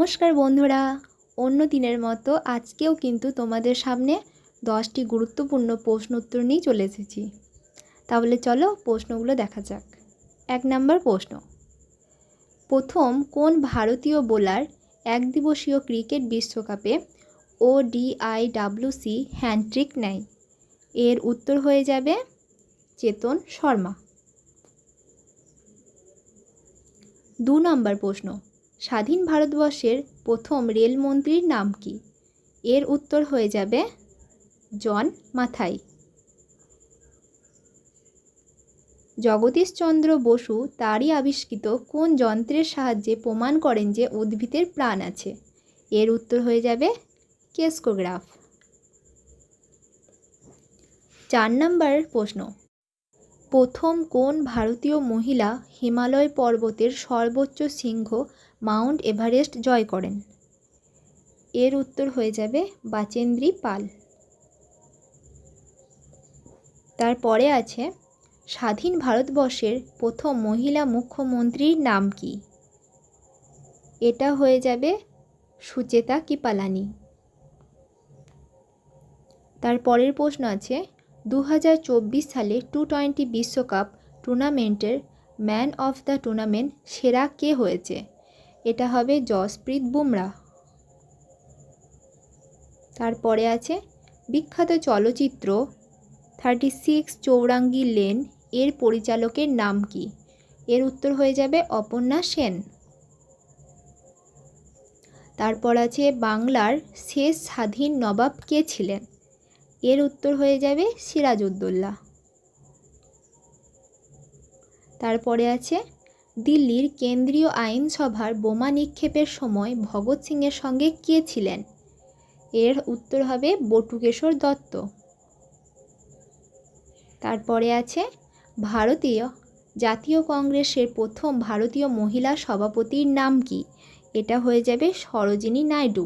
নমস্কার বন্ধুরা, অন্য দিনের মতো আজকেও কিন্তু তোমাদের সামনে 10টি গুরুত্বপূর্ণ প্রশ্ন উত্তর নিয়ে চলে এসেছি। তাহলে চলো প্রশ্নগুলো দেখা যাক। 1 নম্বর প্রশ্ন, প্রথম কোন ভারতীয় বোলার একদিবসীয় ক্রিকেট বিশ্বকাপে ODIWC হ্যাট্রিক নেয়? এর উত্তর হয়ে যাবে চেতন শর্মা। 2 নম্বর প্রশ্ন, স্বাধীন ভারতবর্ষের প্রথম রেলমন্ত্রীর নাম কি? এর উত্তর হয়ে যাবে জন মাথাই। জগদীশচন্দ্র বসু তারই আবিষ্কৃত কোন যন্ত্রের সাহায্যে প্রমাণ করেন যে উদ্ভিদের প্রাণ আছে? এর উত্তর হয়ে যাবে কেসকোগ্রাফ। 4 নম্বর প্রশ্ন, প্রথম কোন ভারতীয় মহিলা হিমালয় পর্বতের সর্বোচ্চ শৃঙ্গ মাউন্ট এভারেস্ট জয় করেন? এর উত্তর হয়ে যাবে বাচেন্দ্রী পাল। তারপরে আছে স্বাধীন ভারতবর্ষের প্রথম মহিলা মুখ্যমন্ত্রীর নাম কি? এটা হয়ে যাবে সুচেতা কৃপালানি। তারপরের প্রশ্ন আছে 2024 সালে টি20 বিশ্বকাপ টুর্নামেন্টের ম্যান অফ দ্য টুর্নামেন্ট সেরা কে হয়েছে? এটা হবে জসপ্রীত বুমরা। তারপরে আছে বিখ্যাত চলচ্চিত্র 36 চৌরাঙ্গী লেন এর পরিচালকের নাম কি? এর উত্তর হয়ে যাবে অপর্ণা সেন। তারপর আছে বাংলার শেষ স্বাধীন নবাব কে ছিলেন? এর উত্তর হয়ে যাবে সিরাজউদ্দৌলা। তারপরে আছে দিল্লির কেন্দ্রীয় আইনসভার বোমা নিক্ষেপের সময় ভগৎ সিংয়ের সঙ্গে কে ছিলেন? এর উত্তর হবে বটুকেশর দত্ত। তারপরে আছে ভারতীয় জাতীয় কংগ্রেসের প্রথম ভারতীয় মহিলা সভাপতির নাম কি? এটা হয়ে যাবে সরোজিনী নাইডু।